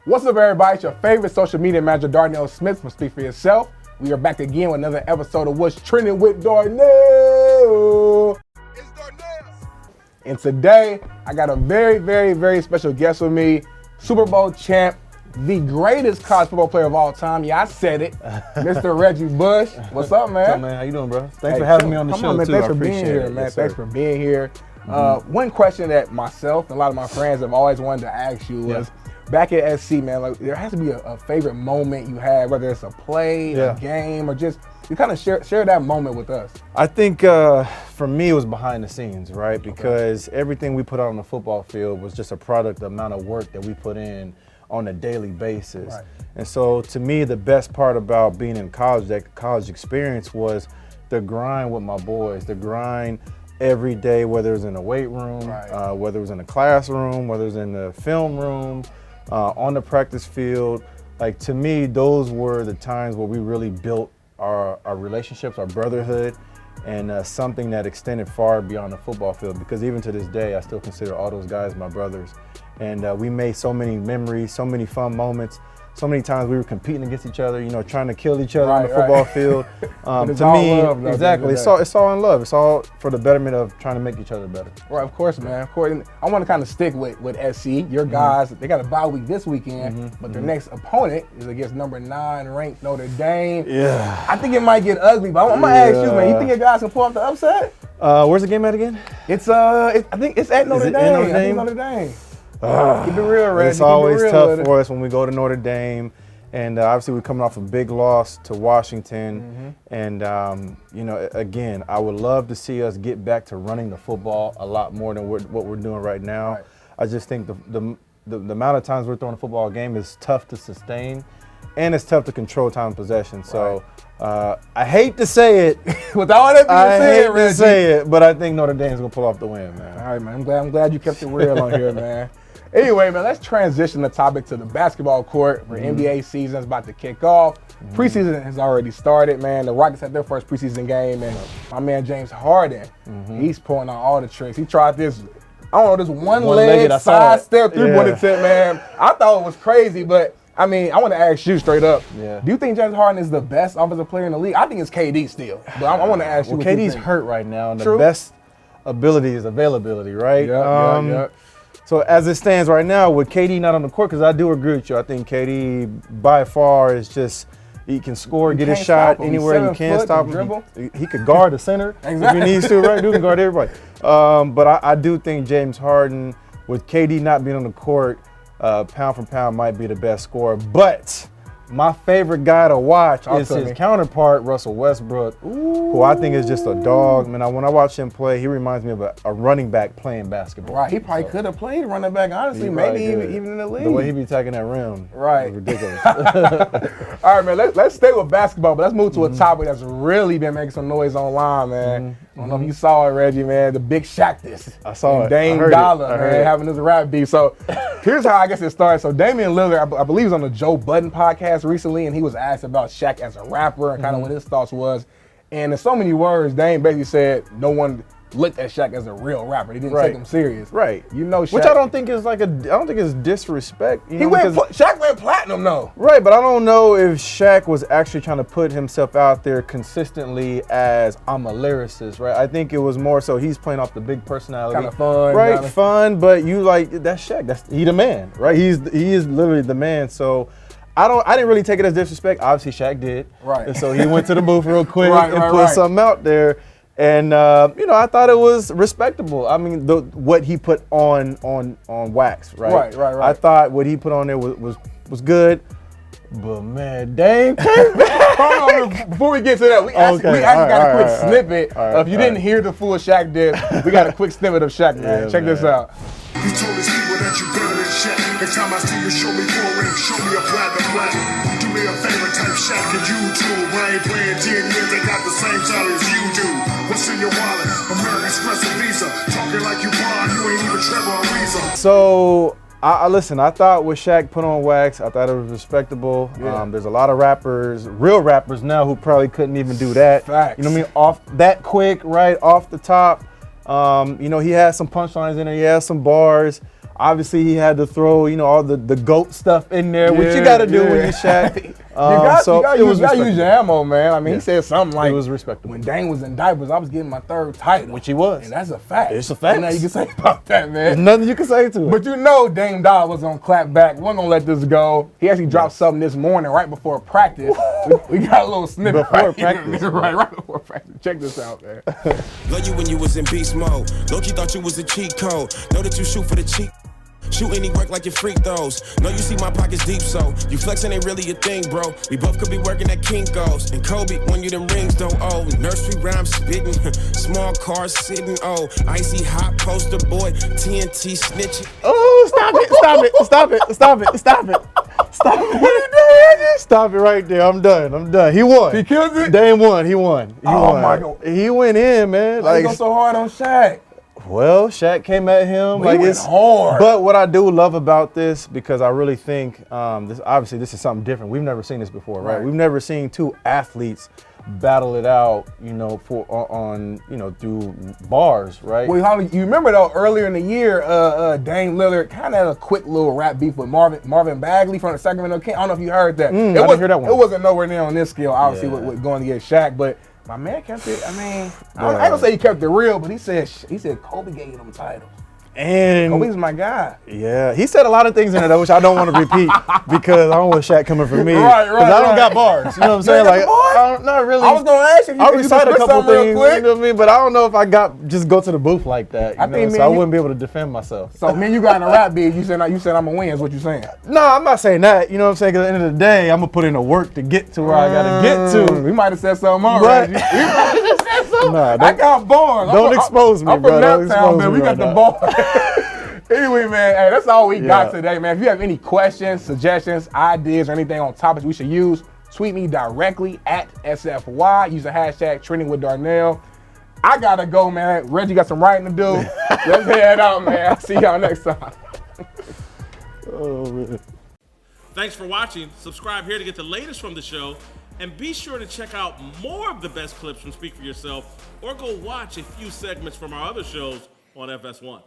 What's up, everybody? It's your favorite social media manager, Darnell Smith from Speak For Yourself. We are back again with another episode of What's Trending with Darnell. It's Darnell. And today, I got a very, very, very special guest with me, Super Bowl champ, the greatest college football player of all time. Yeah, I said it. Mr. Reggie Bush. What's up, man? What's up, man? How you doing, bro? Thanks for having me on the show, man. too. Thanks for being here, man. Yes, thanks for being here. One question that myself and a lot of my friends have always wanted to ask you was, back at SC, man, like there has to be a favorite moment you had, whether it's a play, a game, or just you kind of share that moment with us. I think for me, it was behind the scenes, right? Because everything we put out on the football field was just a product, the amount of work that we put in on a daily basis. Right. And so to me, the best part about being in college, that college experience, was the grind with my boys, the grind every day, whether it was in the weight room, whether it was in the classroom, whether it was in the film room, on the practice field. Like, to me, those were the times where we really built our relationships, our brotherhood, and something that extended far beyond the football field. Because even to this day, I still consider all those guys my brothers. And we made so many memories, so many fun moments. So many times we were competing against each other, you know, trying to kill each other on the football field. To me, love, exactly, it's all in love. It's all for the betterment of trying to make each other better. Right, of course, man. Of course. And I want to kind of stick with SC. Your guys, they got a bye week this weekend, but their next opponent is against number 9 ranked Notre Dame. Yeah. I think it might get ugly, but I'm gonna ask you, man. You think your guys can pull off the upset? Where's the game at again? It's I think it's at Notre Dame. Notre Dame? Notre Dame. Keep it real, Reggie. It's always tough for us when we go to Notre Dame. And obviously, we're coming off a big loss to Washington. And, you know, again, I would love to see us get back to running the football a lot more than what we're doing right now. Right. I just think the amount of times we're throwing a football game is tough to sustain, and it's tough to control time of possession. So I hate to say it. With all that being said, Reggie, to say it, but I think Notre Dame's going to pull off the win, man. All right, man. I'm glad you kept it real on here, man. Anyway, man, let's transition the topic to the basketball court, where NBA season is about to kick off. Preseason has already started, man. The Rockets had their first preseason game, and my man James Harden, he's pulling out all the tricks. He tried this, I don't know, this one-leg sidestep three-point attempt, man. I thought it was crazy, but I mean, I want to ask you straight up. Do you think James Harden is the best offensive player in the league? I think it's KD still, but I want to ask you. Well, KD's hurt right now, and the best ability is availability, right? Yeah. So as it stands right now, with KD not on the court, because I do agree with you, I think KD by far is just, he can score, get his shot anywhere. You can't stop him. He could guard the center if he needs to, right? Dude can guard everybody. But I do think James Harden, with KD not being on the court, pound for pound might be the best scorer. But my favorite guy to watch is his counterpart, Russell Westbrook, who I think is just a dog. Man, when I watch him play, he reminds me of a running back playing basketball. Right, he probably could have played running back, honestly, maybe even in the league. The way he be attacking that rim, is ridiculous. All right, man, let's stay with basketball, but let's move to a topic that's really been making some noise online, man. I don't know if you saw it, Reggie, man, the big Shaq diss. I saw it. Dame Dolla, man, having this rap beef. So here's how I guess it started. So Damian Lillard, I believe, was on the Joe Budden podcast recently, and he was asked about Shaq as a rapper and kind of what his thoughts was. And in so many words, Dame basically said no one looked at Shaq as a real rapper. He didn't take him serious. Right. You know, Shaq, which I don't think is I don't think it's disrespect. You know, Shaq went platinum though. Right, but I don't know if Shaq was actually trying to put himself out there consistently as I'm a lyricist, right? I think it was more so he's playing off the big personality. Kind of fun. Right, fun, but you like, that's Shaq. He the man, right? He is literally the man. So I didn't really take it as disrespect. Obviously Shaq did. Right. And so he went to the booth real quick and put something out there. And you know, I thought it was respectable. I mean, what he put on wax, right? Right. I thought what he put on there was good. But man, Dame came back. Hold on, before we get to that, we actually got a quick snippet. If you didn't hear the full Shaq diss, we got a quick snippet of Shaq, man. Check this out. You told his people that you better than Shaq. Next time I see you, show me 4 rings, show me a platinum. Do me a favor, type Shaq and YouTube. I ain't playing 10 years, they got the same salary as you do. What's in your wallet? American Express and Visa. Talking like you blind, you ain't even Trevor or Reza. So listen, I thought what Shaq put on wax, I thought it was respectable. There's a lot of rappers, real rappers now, who probably couldn't even do that. Facts. You know what I mean? Off that quick, right off the top. You know, he had some punchlines in there, he had some bars. Obviously, he had to throw, you know, all the GOAT stuff in there, which you got to do when you're Shaq. You gotta use your ammo, man. I mean, he said something like, it was respectable. When Dame was in diapers, I was getting my 3rd title. Which he was. And that's a fact. It's a fact. Nothing you can say about that, man. There's nothing you can say to it. But you know Dame Dolla was on clap back. We're going to let this go. He actually dropped something this morning right before practice. we got a little snippet before practice. right before practice. Check this out, man. Love you when you was in beast mode. Loki thought you was a cheat code. Know that you shoot for the cheat. Shoot any work like your freak those. Know you see my pockets deep, so you flexing ain't really a thing, bro. We both could be working at Kinko's. And Kobe, when you them rings don't owe. Nursery rhyme spitting, small cars sitting, oh. Icy hot poster boy, TNT snitching. Oh, stop it. Stop it right there. I'm done. He won. He killed it? Dame won. He won. My God. He went in, man. Why you go so hard on Shaq? Well, Shaq came at him He went hard. But what I do love about this, because I really think this is something different. We've never seen this before, right? We've never seen 2 athletes battle it out, you know, through bars, right? Well, you remember though earlier in the year, Dame Lillard kind of had a quick little rap beef with Marvin Bagley from the Sacramento Kings. I don't know if you heard that. I didn't hear that one. It wasn't nowhere near on this scale, obviously, with going against Shaq, but. My man kept it. I mean, I don't say he kept it real, but he said Kobe gave him titles. And Kobe's my guy. Yeah, he said a lot of things in there which I don't want to repeat because I don't want Shaq coming for me. Right. Because I don't got bars. You know what I'm saying? Like, not really. I was gonna ask you if I'll you recite a couple things. You know quick. what I mean? But I don't know if I just go to the booth like that. I wouldn't be able to defend myself. So man, you got in a rap beat. You said I'm gonna win. Is what you saying? No, I'm not saying that. You know what I'm saying? Because at the end of the day, I'm gonna put in the work to get to where I gotta get to. We might have said something on, But- Reggie. We might have said something. Nah, I got bars. Don't expose me, I'm bro. from Don't Naptown, expose man. me We got right the now. ball. Anyway, man, hey, that's all we got Yeah. today, man. If you have any questions, suggestions, ideas, or anything on topics we should use, tweet me directly at SFY. Use the hashtag trending with Darnell. I gotta go, man. Reggie got some writing to do. Let's head out, man. I'll see y'all next time. Oh, man. Thanks for watching. Subscribe here to get the latest from the show. And be sure to check out more of the best clips from Speak For Yourself or go watch a few segments from our other shows on FS1.